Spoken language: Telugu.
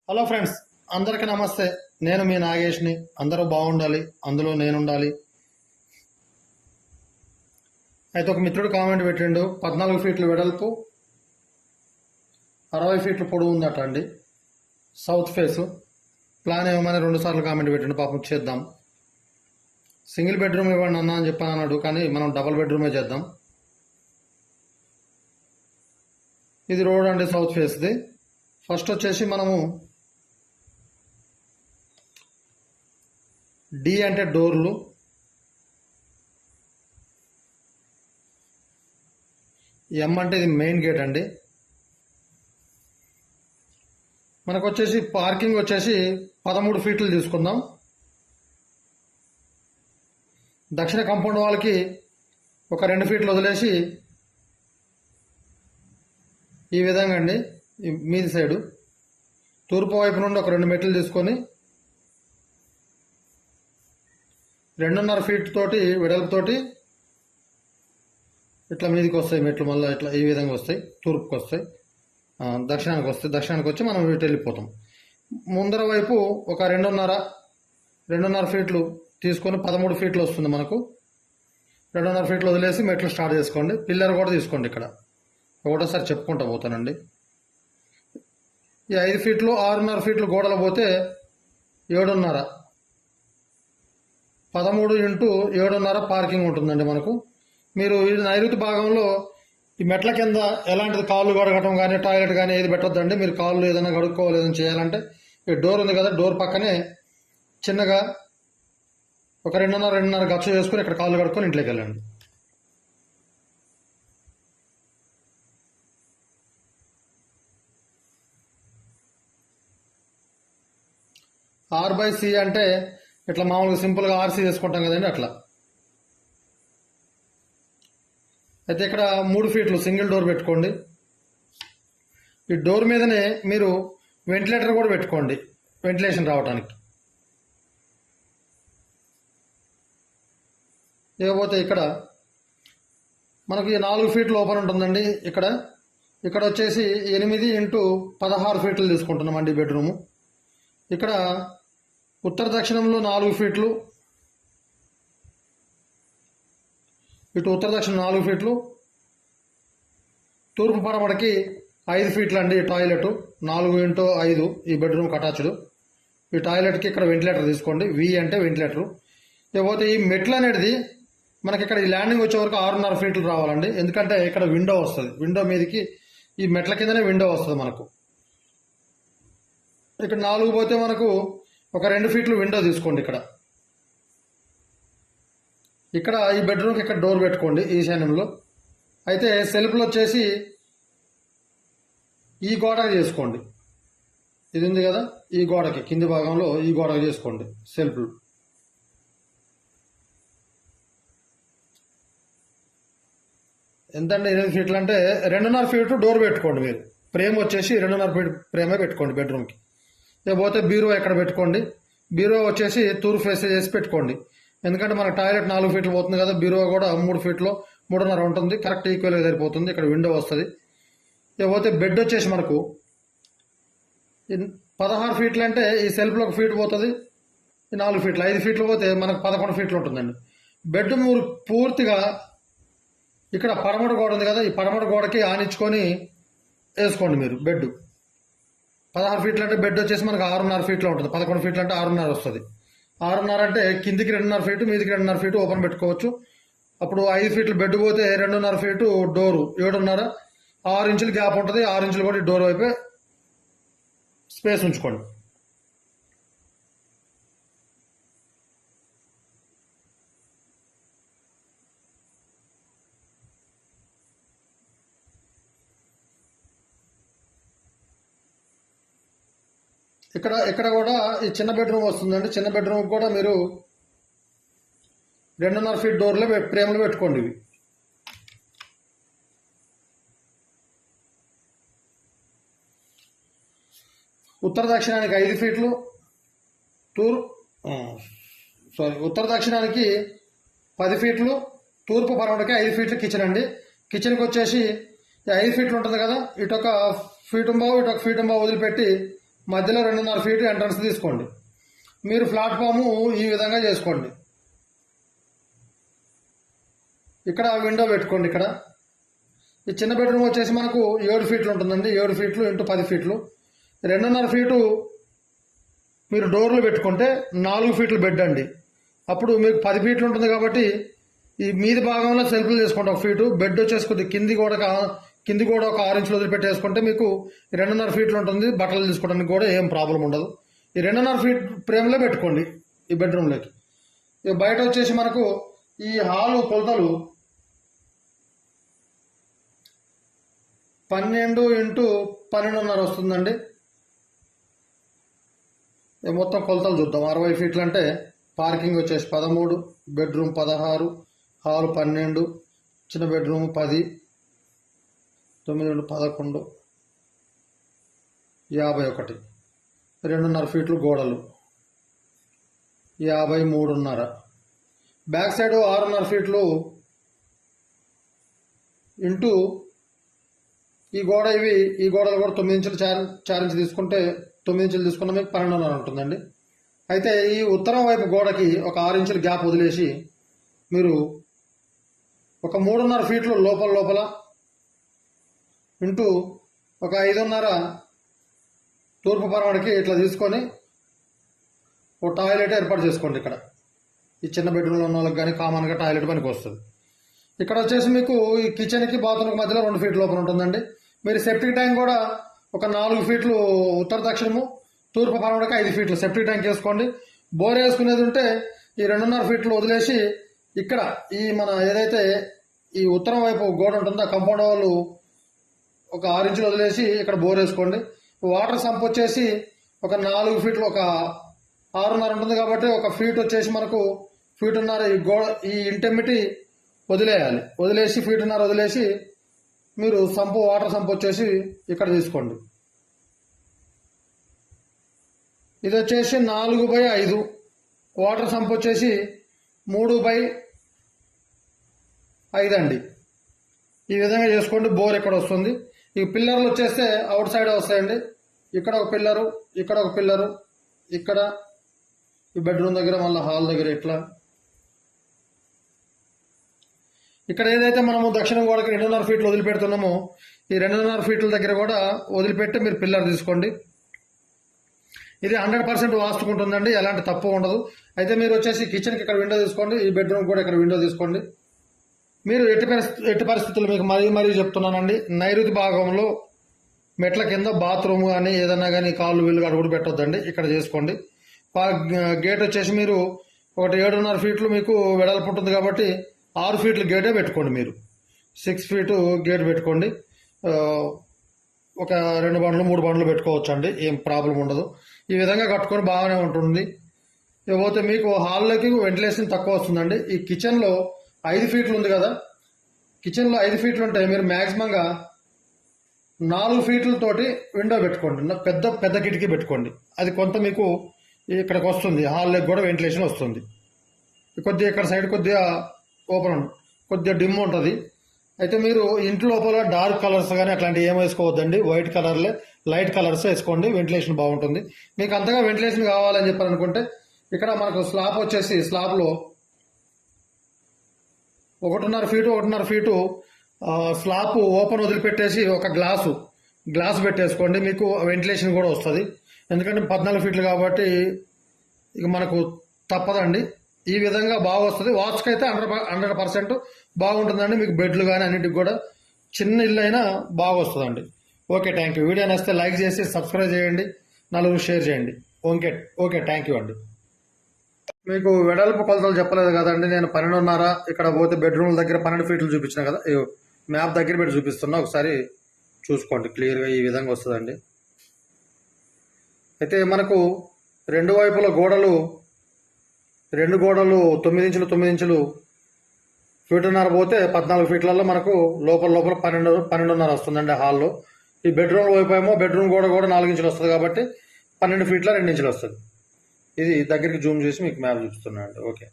హలో ఫ్రెండ్స్, అందరికీ నమస్తే. నేను మీ నాగేష్ని. అందరూ బాగుండాలి, అందులో నేనుండాలి. అయితే ఒక మిత్రుడు కామెంట్ పెట్టిండు, 14 ఫీట్లు వెడల్పు 60 ఫీట్లు పొడవు ఉందట అండి, సౌత్ ఫేసు. ప్లాన్ ఏమని 2 సార్లు కామెంట్ పెట్టిండు. పాపం చేద్దాం. సింగిల్ బెడ్రూమ్ ఇవ్వండి అన్న అని చెప్పాను అన్నాడు, కానీ మనం డబుల్ బెడ్రూమే చేద్దాం. ఇది రోడ్ అండి, సౌత్ ఫేస్ది. ఫస్ట్ వచ్చేసి మనము డి అంటే డోర్లు, ఎం అంటే ఇది మెయిన్ గేట్ అండి. మనకు వచ్చేసి పార్కింగ్ వచ్చేసి 13 ఫీట్లు తీసుకుందాం. దక్షిణ కాంపౌండ్ వాళ్ళకి ఒక 2 ఫీట్లు వదిలేసి ఈ విధంగా అండి, మీది సైడు తూర్పు వైపు నుండి ఒక 2 మెట్లు తీసుకొని 2.5 ఫీట్ తోటి వెడల్పుతోటి ఇట్లా మీదికి వస్తాయి మెట్లు. మళ్ళీ ఇట్లా ఈ విధంగా వస్తాయి, తూర్పుకి వస్తాయి, దక్షిణానికి వస్తాయి. దక్షిణానికి వచ్చి మనం ఇటు వెళ్ళిపోతాం. ముందర వైపు ఒక 2.5 ఫీట్లు తీసుకొని 13 ఫీట్లు వస్తుంది మనకు. 2.5 ఫీట్లు వదిలేసి మెట్లు స్టార్ట్ చేసుకోండి. పిల్లర్ కూడా తీసుకోండి. ఇక్కడ ఒకటోసారి చెప్పుకుంటూ పోతానండి. ఈ 5 ఫీట్లు 6.5 ఫీట్లు గోడలు పోతే 7.5, 13 ఇంటూ 7.5 పార్కింగ్ ఉంటుందండి మనకు. మీరు ఈ నైరుతి భాగంలో ఈ మెట్ల కింద ఎలాంటిది కాళ్ళు కడగటం కానీ టాయిలెట్ కానీ ఏది పెట్టొద్దండి. మీరు కాళ్ళు ఏదైనా కడుక్కోవాలి, ఏదైనా చేయాలంటే ఈ డోర్ ఉంది కదా, డోర్ పక్కనే చిన్నగా ఒక 2.5 గచ్చు వేసుకొని ఇక్కడ కాళ్ళు కడుక్కొని ఇంట్లోకి వెళ్ళండి. R/C అంటే ఇట్లా మామూలుగా సింపుల్గా RC చేసుకుంటాం కదండి, అట్లా. అయితే ఇక్కడ 3 ఫీట్లు సింగిల్ డోర్ పెట్టుకోండి. ఈ డోర్ మీదనే మీరు వెంటిలేటర్ కూడా పెట్టుకోండి, వెంటిలేషన్ రావడానికి. ఇకపోతే ఇక్కడ మనకి 4 ఫీట్లు ఓపెన్ ఉంటుందండి. ఇక్కడ వచ్చేసి 8 ఇంటూ 16 ఫీట్లు తీసుకుంటున్నామండి బెడ్రూము. ఇక్కడ ఉత్తర దక్షిణంలో 4 ఫీట్లు, ఇటు ఉత్తర దక్షిణం 4 ఫీట్లు, తూర్పు పడమడకి 5 ఫీట్లు అండి. టాయిలెట్ 4 ఇంటూ 5 ఈ బెడ్రూమ్ అటాచ్డ్. ఈ టాయిలెట్కి ఇక్కడ వెంటిలేటర్ తీసుకోండి, V అంటే వెంటిలేటరు. ఇకపోతే ఈ మెట్లు అనేది మనకి ఇక్కడ ఈ ల్యాండింగ్ వచ్చే వరకు 6.5 ఫీట్లు రావాలండి. ఎందుకంటే ఇక్కడ విండో వస్తుంది, విండో మీదకి ఈ మెట్ల కిందనే విండో వస్తుంది మనకు. ఇక్కడ 4 పోతే మనకు ఒక 2 ఫీట్లు విండో తీసుకోండి. ఇక్కడ ఈ బెడ్రూమ్కి ఇక్కడ డోర్ పెట్టుకోండి ఈశాన్యంలో. అయితే సెల్ఫ్లు వచ్చేసి ఈ గోడకి చేసుకోండి. ఇది ఉంది కదా, ఈ గోడకి కింది భాగంలో ఈ గోడకి చేసుకోండి సెల్ఫ్లు. ఎంతంటే 8 ఫీట్లు అంటే 2.5 ఫీట్ డోర్ పెట్టుకోండి. మీరు ఫ్రేమ్ వచ్చేసి 2.5 ఫీట్ ఫ్రేమే పెట్టుకోండి బెడ్రూమ్కి. లేకపోతే బీరో ఎక్కడ పెట్టుకోండి. బీరో వచ్చేసి తూర్పు ఫేస్ చేసి పెట్టుకోండి. ఎందుకంటే మన టాయిలెట్ 4 ఫీట్లు పోతుంది కదా, బీరో కూడా 3 ఫీట్లో 3.5 ఉంటుంది. కరెక్ట్ ఈక్వల్గా సరిపోతుంది. ఇక్కడ విండో వస్తుంది. లేకపోతే బెడ్ వచ్చేసి మనకు 16 ఫీట్లు అంటే ఈ సెల్ఫ్లో 1 ఫీట్ పోతుంది, ఈ 4 ఫీట్లు 5 ఫీట్లు పోతే మనకు 11 ఫీట్లు ఉంటుందండి. బెడ్ మీరు పూర్తిగా ఇక్కడ పడమట గోడ ఉంది కదా, ఈ పడమట గోడకి ఆనించుకొని వేసుకోండి మీరు బెడ్. 16 ఫీట్లు అంటే బెడ్ వచ్చేసి మనకు 6.5 ఫీట్లో ఉంటుంది. 11 ఫీట్లు అంటే 6.5 వస్తుంది. 6.5 అంటే కిందికి 2.5 ఫీటు, మీదికి 2.5 ఫీటు ఓపెన్ పెట్టుకోవచ్చు. అప్పుడు 5 ఫీట్లు బెడ్ పోతే 2.5 ఫీటు డోరు 7.5, 6 ఇంచులు గ్యాప్ ఉంటుంది. 6 ఇంచులు కూడా డోర్ వైపే స్పేస్ ఉంచుకోండి. ఇక్కడ కూడా ఈ చిన్న బెడ్రూమ్ వస్తుందండి. చిన్న బెడ్రూమ్ కూడా మీరు 2.5 ఫీట్ డోర్లో ఫ్రేమ్లు పెట్టుకోండి. ఇవి ఉత్తర దక్షిణానికి 5 ఫీట్లు, ఉత్తర దక్షిణానికి 10 ఫీట్లు, తూర్పు పడమటకి 5 ఫీట్లు కిచెన్ అండి. కిచెన్కి వచ్చేసి 5 ఫీట్లు ఉంటుంది కదా, ఇటొక ఫీటు బావు ఇటొక ఫీటు బావు వదిలిపెట్టి మధ్యలో 2.5 ఫీట్ ఎంట్రన్స్ తీసుకోండి. మీరు ప్లాట్ఫాము ఈ విధంగా చేసుకోండి. ఇక్కడ విండో పెట్టుకోండి. ఇక్కడ ఈ చిన్న బెడ్రూమ్ వచ్చేసి మనకు 7 ఫీట్లు ఉంటుందండి. 7 ఫీట్లు ఇంటూ 10 ఫీట్లు. 2.5 ఫీటు మీరు డోర్లు పెట్టుకుంటే 4 ఫీట్లు బెడ్ అండి. అప్పుడు మీకు 10 ఫీట్లు ఉంటుంది కాబట్టి ఈ మీది భాగంలో సెల్ఫ్లు చేసుకోండి 1 ఫీటు. బెడ్ వచ్చేసి కొద్ది కింది కూడా ఒక 6 ఇంచులు వదిలిపెట్టేసుకుంటే మీకు 2.5 ఫీట్లు ఉంటుంది. బట్టలు తీసుకోవడానికి కూడా ఏం ప్రాబ్లం ఉండదు. ఈ 2.5 ఫీట్ ఫ్రేమ్లో పెట్టుకోండి ఈ బెడ్రూమ్లోకి. ఇక బయట వచ్చేసి మనకు ఈ హాలు కొలతలు 12 ఇంటూ 12.5 వస్తుందండి. మొత్తం కొలతలు చూద్దాం. 60 ఫీట్లు అంటే పార్కింగ్ వచ్చేసి 13, బెడ్రూమ్ 16, హాల్ 12, చిన్న బెడ్రూమ్ 10, 9 11, 51, 2.5 ఫీట్లు గోడలు 53.5. బ్యాక్ సైడ్ 6.5 ఫీట్లు ఇంటూ ఈ గోడలు కూడా 9 ఇంచులు 4 ఇంచులు తీసుకుంటే 9 ఇంచులు తీసుకున్న మీకు 12.5 ఉంటుందండి. అయితే ఈ ఉత్తరం వైపు గోడకి ఒక 6 ఇంచుల గ్యాప్ వదిలేసి మీరు ఒక 3.5 ఫీట్లు లోపల ఇంటూ ఒక 5.5 తూర్పు పరమడికి ఇట్లా తీసుకొని ఒక టాయిలెట్ ఏర్పాటు చేసుకోండి. ఇక్కడ ఈ చిన్న బెడ్రూమ్లో ఉన్న వాళ్ళకి కానీ కామన్గా టాయిలెట్ పనికి వస్తుంది. ఇక్కడ వచ్చేసి మీకు ఈ కిచెన్కి బాత్రూమ్కి మధ్యలో 2 ఫీట్ లోపల ఉంటుందండి. మీరు సెప్టిక్ ట్యాంక్ కూడా ఒక 4 ఫీట్లు ఉత్తర దక్షిణము, తూర్పు పరమడికి 5 ఫీట్లు సెప్టిక్ ట్యాంక్ వేసుకోండి. బోర్ వేసుకునేది ఉంటే ఈ 2.5 ఫీట్లు వదిలేసి ఇక్కడ ఈ మన ఏదైతే ఈ ఉత్తరం వైపు గోడ ఉంటుందో ఆ కంపౌండ్ వాళ్ళు ఒక 6 ఇంచులు వదిలేసి ఇక్కడ బోర్ వేసుకోండి. వాటర్ సంప్ వచ్చేసి ఒక 4 ఫీట్లు ఒక 6.5 ఉంటుంది కాబట్టి ఒక ఫీట్ వచ్చేసి మనకు 1.5 ఈ గోడ ఈ ఇంటెమిటీ వదిలేయాలి. వదిలేసి 1.5 వదిలేసి మీరు వాటర్ సంప్ వచ్చేసి ఇక్కడ తీసుకోండి. ఇది వచ్చేసి 4/5. వాటర్ సంప్ వచ్చేసి 3/5 అండి. ఈ విధంగా చేసుకోండి. బోర్ ఇక్కడ వస్తుంది. ఈ పిల్లర్లు వచ్చేస్తే అవుట్ సైడ్ వస్తాయండి. ఇక్కడ ఒక పిల్లరు, ఇక్కడ ఒక పిల్లరు, ఇక్కడ ఈ బెడ్రూమ్ దగ్గర, మళ్ళీ హాల్ దగ్గర ఇట్లా. ఇక్కడ ఏదైతే మనము దక్షిణం గోడకి 2.5 ఫీట్లు వదిలిపెడుతున్నామో ఈ 2.5 ఫీట్ల దగ్గర కూడా వదిలిపెట్టి మీరు పిల్లర్ తీసుకోండి. ఇది 100% వాస్తుకుంటుందండి, ఎలాంటి తప్పు ఉండదు. అయితే మీరు వచ్చేసి కిచెన్కి ఇక్కడ విండో తీసుకోండి. ఈ బెడ్రూమ్ కూడా ఇక్కడ విండో తీసుకోండి. మీరు ఎట్టి పరిస్థితులు మీకు మరీ చెప్తున్నానండి, నైరుతి భాగంలో మెట్ల కింద బాత్రూమ్ కానీ ఏదన్నా కానీ కాళ్ళు వీళ్ళు అడుగుడు పెట్టొద్దండి. ఇక్కడ చేసుకోండి. గేట్ వచ్చేసి మీరు ఒకటి 7.5 ఫీట్లు మీకు వెడల్పు ఉంటుంది కాబట్టి 6 ఫీట్లు గేటే పెట్టుకోండి. మీరు 6 ఫీటు గేట్ పెట్టుకోండి. ఒక 2 బండ్లు 3 బండ్లు పెట్టుకోవచ్చు అండి, ఏం ప్రాబ్లం ఉండదు. ఈ విధంగా కట్టుకొని బాగానే ఉంటుంది. ఇకపోతే మీకు హాల్లోకి వెంటిలేషన్ తక్కువ వస్తుందండి. ఈ కిచెన్లో 5 ఫీట్లు ఉంది కదా, కిచెన్లో 5 ఫీట్లు ఉంటాయి. మీరు మ్యాక్సిమంగా 4 ఫీట్లతోటి విండో పెట్టుకోండి. పెద్ద కిటికీ పెట్టుకోండి. అది కొంత మీకు ఇక్కడికి వస్తుంది, హాల్లోకి కూడా వెంటిలేషన్ వస్తుంది. కొద్దిగా ఇక్కడ సైడ్ కొద్దిగా ఓపెన్ కొద్దిగా డిమ్ ఉంటుంది. అయితే మీరు ఇంటి లోపల డార్క్ కలర్స్ కానీ అట్లాంటివి ఏం వేసుకోవద్దండి. వైట్ కలర్లే లైట్ కలర్స్ వేసుకోండి, వెంటిలేషన్ బాగుంటుంది. మీకు అంతగా వెంటిలేషన్ కావాలని చెప్పారనుకుంటే ఇక్కడ మనకు స్లాబ్ వచ్చేసి స్లాబ్లో 1.5 ఫీటు స్లాబ్ ఓపెన్ వదిలిపెట్టేసి ఒక గ్లాసు పెట్టేసుకోండి. మీకు వెంటిలేషన్ కూడా వస్తుంది. ఎందుకంటే 14 ఫీట్లు కాబట్టి ఇక మనకు తప్పదండి. ఈ విధంగా బాగా వస్తుంది. వాచ్కి అయితే 100% బాగుంటుందండి. మీకు బెడ్లు కానీ అన్నిటికి కూడా చిన్న ఇల్లు అయినా బాగా వస్తుందండి. Okay, thank you. వీడియో నచ్చితే లైక్ చేసి సబ్స్క్రైబ్ చేయండి, నలుగురు షేర్ చేయండి. ఓకే, థ్యాంక్ యూ అండి. మీకు వెడల్పు కొలతలు చెప్పలేదు కదండి, నేను 12.5 ఇక్కడ పోతే బెడ్రూమ్ల దగ్గర 12 ఫీట్లు చూపించిన కదా, మ్యాప్ దగ్గర పెట్టి చూపిస్తున్నా, ఒకసారి చూసుకోండి. క్లియర్గా ఈ విధంగా వస్తుందండి. అయితే మనకు 2 వైపుల గోడలు 9 ఇంచులు 9 ఇంచులు 1.5 పోతే 14 ఫీట్లలో మనకు లోపల 12.5 వస్తుందండి హాల్లో. ఈ బెడ్రూమ్ వైపు ఏమో బెడ్రూమ్ గోడ 4 ఇంచులు వస్తుంది కాబట్టి 12 ఫీట్ల 2 ఇంచులు వస్తుంది. ఇది దగ్గరికి జూమ్ చేసి మీకు మ్యాప్ చూపిస్తున్నాను అండి. ఓకే.